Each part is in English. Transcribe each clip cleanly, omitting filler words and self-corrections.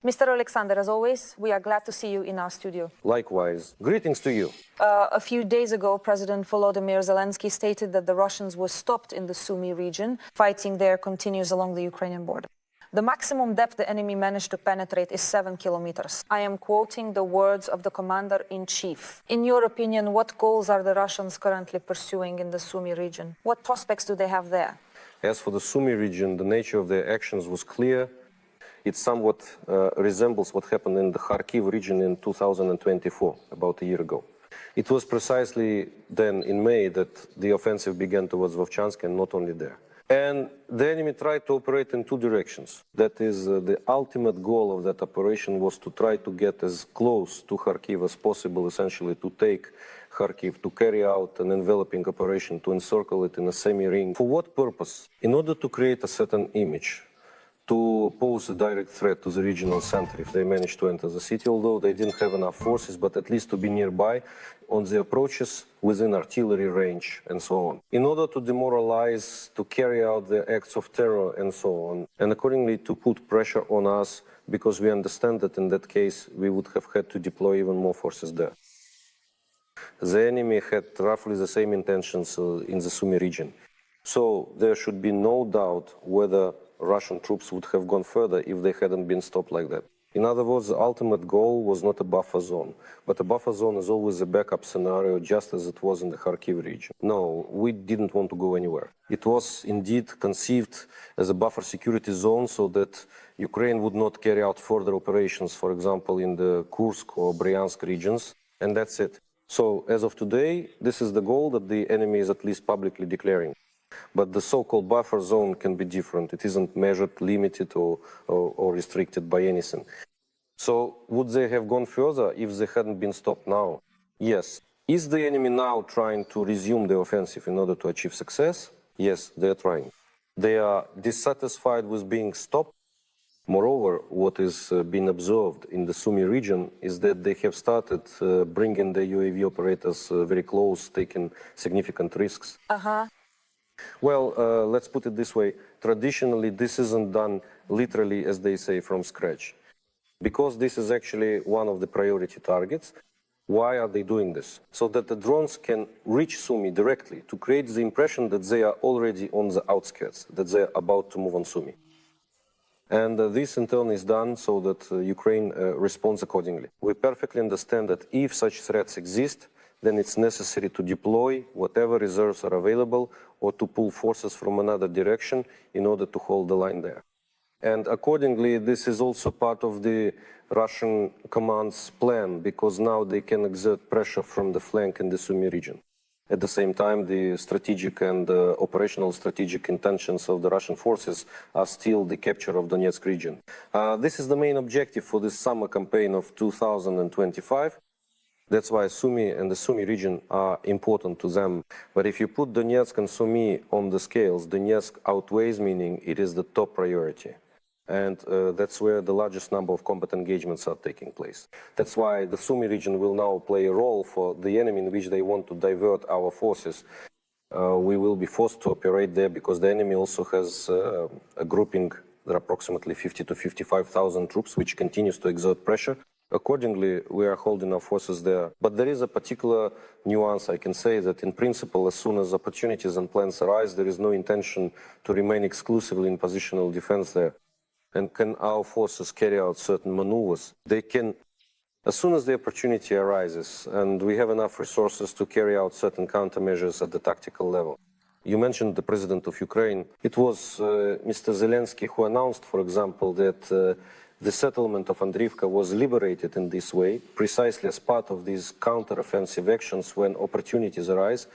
Mr. Alexander, as always, we are glad to see you in our studio. Likewise. Greetings to you. A few days ago, President Volodymyr Zelensky stated that the Russians were stopped in the Sumy region. Fighting there continues along the Ukrainian border. The maximum depth the enemy managed to penetrate is 7 kilometers. I am quoting the words of the commander-in-chief. In your opinion, what goals are the Russians currently pursuing in the Sumy region? What prospects do they have there? As for the Sumy region, the nature of their actions was clear. It somewhat resembles what happened in the Kharkiv region in 2024, about a year ago. It was precisely then, in May, that the offensive began towards Vovchansk, and not only there. And the enemy tried to operate in two directions. That is, the ultimate goal of that operation was to try to get as close to Kharkiv as possible, essentially to take Kharkiv, to carry out an enveloping operation, to encircle it in a semi-ring. For what purpose? In order to create a certain image, to pose a direct threat to the regional center if they managed to enter the city, although they didn't have enough forces, but at least to be nearby on the approaches within artillery range and so on. In order to demoralize, to carry out the acts of terror and so on, and accordingly to put pressure on us, because we understand that in that case we would have had to deploy even more forces there. The enemy had roughly the same intentions in the Sumy region. So there should be no doubt whether Russian troops would have gone further if they hadn't been stopped like that. In other words, the ultimate goal was not a buffer zone, but a buffer zone is always a backup scenario, just as it was in the Kharkiv region. No, we didn't want to go anywhere. It was indeed conceived as a buffer security zone so that Ukraine would not carry out further operations, for example, in the Kursk or Bryansk regions, and that's it. So as of today, this is the goal that the enemy is at least publicly declaring. But the so-called buffer zone can be different. It isn't measured, limited, or restricted by anything. So would they have gone further if they hadn't been stopped now? Yes. Is the enemy now trying to resume the offensive in order to achieve success? Yes, they're trying. They are dissatisfied with being stopped. Moreover, what is being observed in the Sumy region is that they have started bringing the UAV operators very close, taking significant risks. Well, let's put it this way. Traditionally, this isn't done literally, as they say, from scratch. Because this is actually one of the priority targets, why are they doing this? So that the drones can reach Sumy directly to create the impression that they are already on the outskirts, that they are about to move on Sumy. And this in turn is done so that Ukraine responds accordingly. We perfectly understand that if such threats exist, then it's necessary to deploy whatever reserves are available or to pull forces from another direction in order to hold the line there. And accordingly, this is also part of the Russian command's plan, because now they can exert pressure from the flank in the Sumy region. At the same time, the strategic and operational strategic intentions of the Russian forces are still the capture of Donetsk region. This is the main objective for this summer campaign of 2025. That's why Sumy and the Sumy region are important to them. But if you put Donetsk and Sumy on the scales, Donetsk outweighs, meaning it is the top priority. And that's where the largest number of combat engagements are taking place. That's why the Sumy region will now play a role for the enemy in which they want to divert our forces. We will be forced to operate there because the enemy also has a grouping. There are approximately 50 to 55,000 troops, which continues to exert pressure. Accordingly, we are holding our forces there. But there is a particular nuance. I can say that in principle, as soon as opportunities and plans arise, there is no intention to remain exclusively in positional defense there. And can our forces carry out certain maneuvers? They can, as soon as the opportunity arises, and we have enough resources to carry out certain countermeasures at the tactical level. You mentioned the president of Ukraine. It was Mr. Zelensky who announced, for example, that the settlement of Andriivka was liberated in this way, precisely as part of these counter-offensive actions when opportunities arise.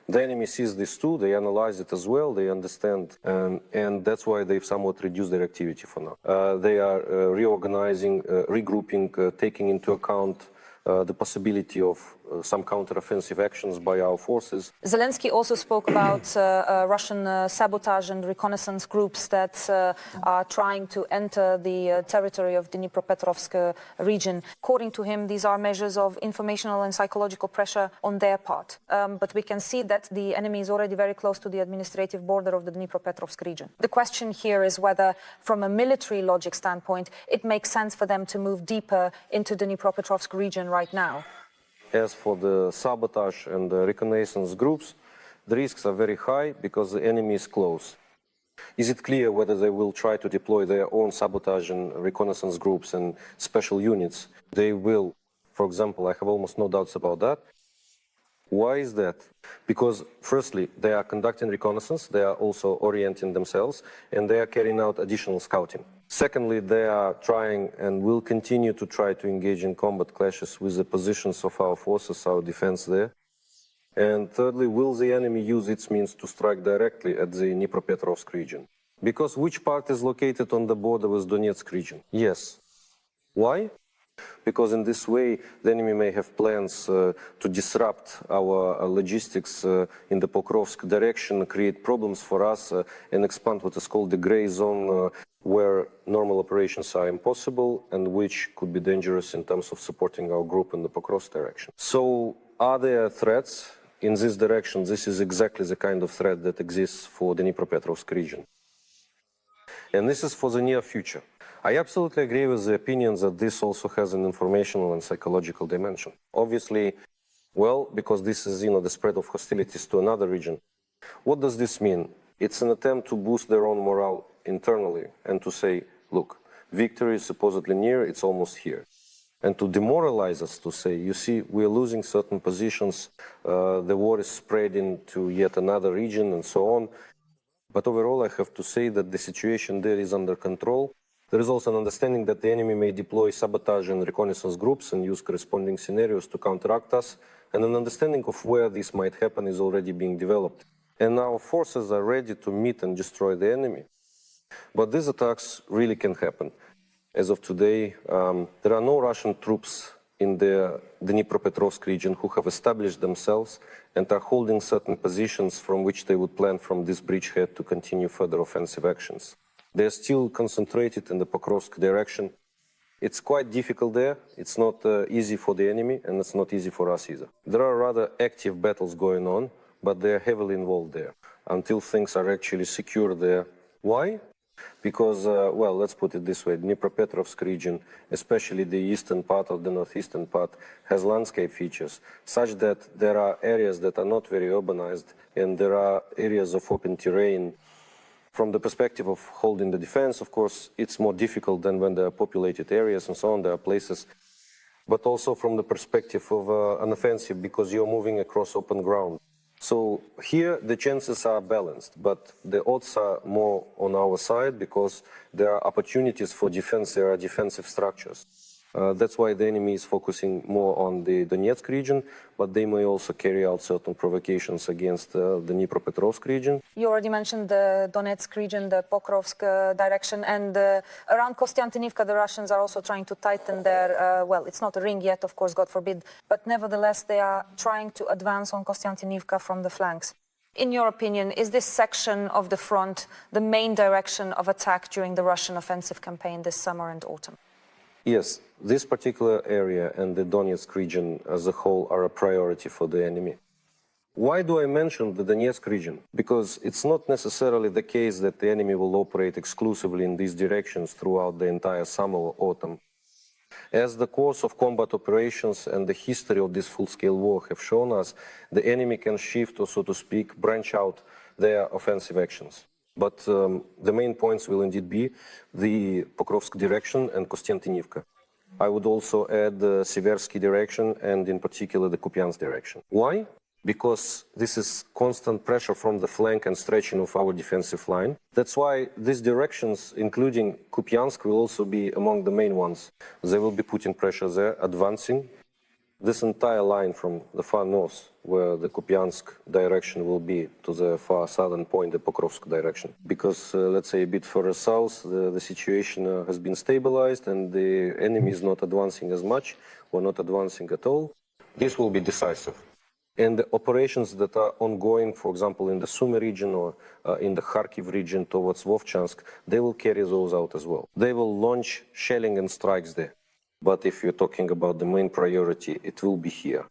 The enemy sees this too, they analyze it as well, they understand, and that's why they've somewhat reduced their activity for now. They are reorganizing, regrouping, taking into account the possibility of some counteroffensive actions by our forces. Zelensky also spoke about Russian sabotage and reconnaissance groups that are trying to enter the territory of the Dnipropetrovsk region. According to him, these are measures of informational and psychological pressure on their part. But we can see that the enemy is already very close to the administrative border of the Dnipropetrovsk region. The question here is whether, from a military logic standpoint, it makes sense for them to move deeper into the Dnipropetrovsk region right now. As for the sabotage and the reconnaissance groups, the risks are very high because the enemy is close. Is it clear whether they will try to deploy their own sabotage and reconnaissance groups and special units? They will. For example, I have almost no doubts about that. Why is that? Because, firstly, they are conducting reconnaissance, they are also orienting themselves, and they are carrying out additional scouting. Secondly, they are trying and will continue to try to engage in combat clashes with the positions of our forces, our defense there. And thirdly, will the enemy use its means to strike directly at the Dnipropetrovsk region? Because which part is located on the border with Donetsk region? Yes. Why? Because in this way, the enemy may have plans to disrupt our logistics in the Pokrovsk direction, create problems for us, and expand what is called the gray zone, where normal operations are impossible and which could be dangerous in terms of supporting our group in the Pokrovsk direction. So, are there threats in this direction? This is exactly the kind of threat that exists for the Dnipropetrovsk region. And this is for the near future. I absolutely agree with the opinions that this also has an informational and psychological dimension. Obviously, well, because this is, the spread of hostilities to another region. What does this mean? It's an attempt to boost their own morale internally and to say, look, victory is supposedly near, it's almost here. And to demoralize us, to say, you see, we're losing certain positions, the war is spreading to yet another region and so on. But overall, I have to say that the situation there is under control. There is also an understanding that the enemy may deploy sabotage and reconnaissance groups and use corresponding scenarios to counteract us, and an understanding of where this might happen is already being developed. And our forces are ready to meet and destroy the enemy. But these attacks really can happen. As of today, there are no Russian troops in the Dnipropetrovsk region who have established themselves and are holding certain positions from which they would plan from this bridgehead to continue further offensive actions. They are still concentrated in the Pokrovsk direction. It's quite difficult there. It's not easy for the enemy, and it's not easy for us either. There are rather active battles going on, but they are heavily involved there until things are actually secure there. Why? Because, well, let's put it this way, Dnipropetrovsk region, especially the eastern part of the northeastern part, has landscape features such that there are areas that are not very urbanized, and there are areas of open terrain. From the perspective of holding the defense, of course, it's more difficult than when there are populated areas and so on, there are places. But also from the perspective of an offensive, because you're moving across open ground. So here the chances are balanced, but the odds are more on our side because there are opportunities for defense, there are defensive structures. That's why the enemy is focusing more on the Donetsk region, but they may also carry out certain provocations against the Dnipropetrovsk region. You already mentioned the Donetsk region, the Pokrovsk direction, and around Kostiantynivka, the Russians are also trying to tighten their, well, it's not a ring yet, of course, God forbid, but nevertheless, they are trying to advance on Kostiantynivka from the flanks. In your opinion, is this section of the front the main direction of attack during the Russian offensive campaign this summer and autumn? Yes, this particular area and the Donetsk region as a whole are a priority for the enemy. Why do I mention the Donetsk region? Because it's not necessarily the case that the enemy will operate exclusively in these directions throughout the entire summer or autumn. As the course of combat operations and the history of this full-scale war have shown us, the enemy can shift or, so to speak, branch out their offensive actions. But the main points will indeed be the Pokrovsk direction and Kostiantynivka. I would also add the Siversk direction and in particular the Kup'yansk direction. Why? Because this is constant pressure from the flank and stretching of our defensive line. That's why these directions, including Kup'yansk, will also be among the main ones. They will be putting pressure there, advancing. This entire line from the far north, where the Kup'yansk direction will be, to the far southern point, the Pokrovsk direction. Because, let's say, a bit further south, the situation has been stabilized and the enemy is not advancing as much or not advancing at all. This will be decisive. And the operations that are ongoing, for example, in the Sumy region or in the Kharkiv region towards Vovchansk, they will carry those out as well. They will launch shelling and strikes there. But if you're talking about the main priority, it will be here.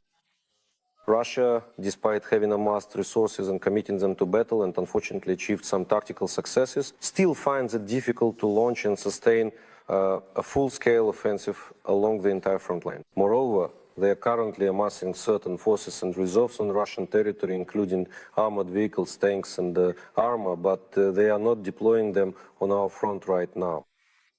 Russia, despite having amassed resources and committing them to battle and unfortunately achieved some tactical successes, still finds it difficult to launch and sustain a full-scale offensive along the entire front line. Moreover, they are currently amassing certain forces and reserves on Russian territory, including armored vehicles, tanks, and armor, but they are not deploying them on our front right now.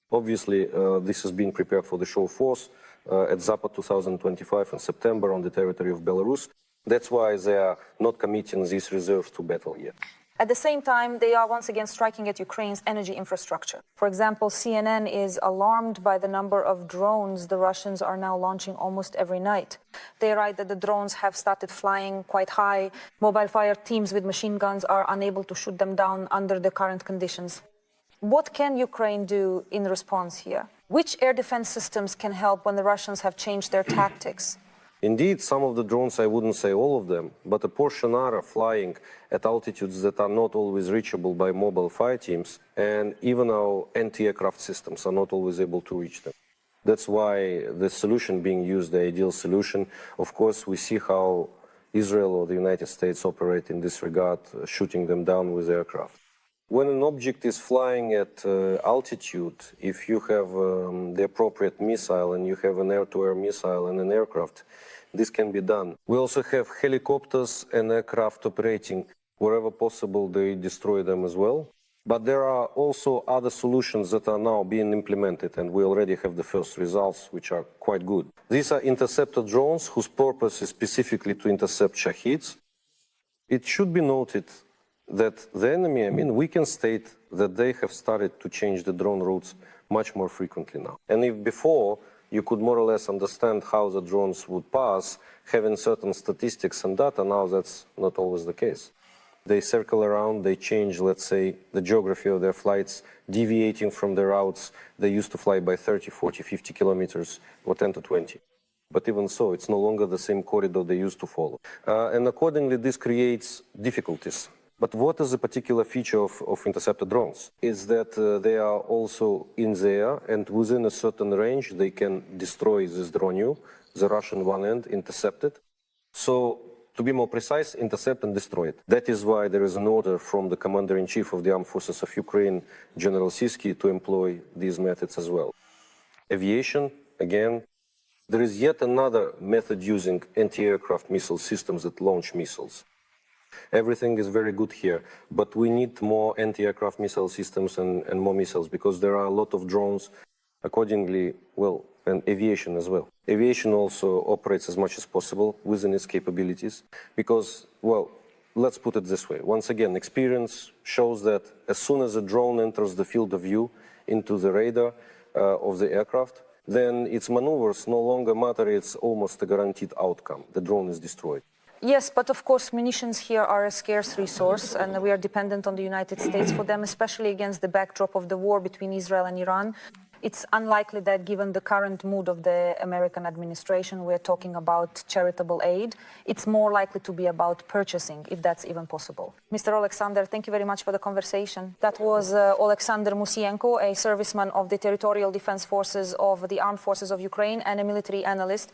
Obviously, this is being prepared for the show force at Zapad 2025 in September on the territory of Belarus. That's why they are not committing these reserves to battle yet. At the same time, they are once again striking at Ukraine's energy infrastructure. For example, CNN is alarmed by the number of drones the Russians are now launching almost every night. They write that the drones have started flying quite high. Mobile fire teams with machine guns are unable to shoot them down under the current conditions. What can Ukraine do in response here? Which air defense systems can help when the Russians have changed their tactics? Indeed, some of the drones, I wouldn't say all of them, but a portion are flying at altitudes that are not always reachable by mobile fire teams, and even our anti-aircraft systems are not always able to reach them. That's why the solution being used, the ideal solution, of course, we see how Israel or the United States operate in this regard, shooting them down with aircraft. When an object is flying at altitude, if you have the appropriate missile and you have an air-to-air missile and an aircraft, this can be done. We also have helicopters and aircraft operating. Wherever possible, they destroy them as well. But there are also other solutions that are now being implemented, and we already have the first results, which are quite good. These are interceptor drones whose purpose is specifically to intercept Shaheeds. It should be noted that the enemy, we can state that they have started to change the drone routes much more frequently now. And if before you could more or less understand how the drones would pass, having certain statistics and data, now that's not always the case. They circle around, they change, let's say, the geography of their flights, deviating from the routes they used to fly by 30, 40, 50 kilometers, or 10 to 20. But even so, it's no longer the same corridor they used to follow. And accordingly, this creates difficulties. But what is a particular feature of interceptor drones? Is that they are also in the air, and within a certain range, they can destroy this drone, the Russian one end, intercept it. So, to be more precise, intercept and destroy it. That is why there is an order from the Commander-in-Chief of the Armed Forces of Ukraine, General Siversk, to employ these methods as well. Aviation, again, there is yet another method using anti-aircraft missile systems that launch missiles. Everything is very good here, but we need more anti-aircraft missile systems and more missiles, because there are a lot of drones, accordingly, and aviation as well. Aviation also operates as much as possible within its capabilities, because, let's put it this way. Once again, experience shows that as soon as a drone enters the field of view into the radar of the aircraft, then its maneuvers no longer matter, it's almost a guaranteed outcome. The drone is destroyed. Yes, but of course munitions here are a scarce resource, and we are dependent on the United States for them, especially against the backdrop of the war between Israel and Iran. It's unlikely that, given the current mood of the American administration, we're talking about charitable aid. It's more likely to be about purchasing, if that's even possible. Mr. Alexander, thank you very much for the conversation. That was Alexander Musienko, a serviceman of the Territorial Defense Forces of the Armed Forces of Ukraine and a military analyst.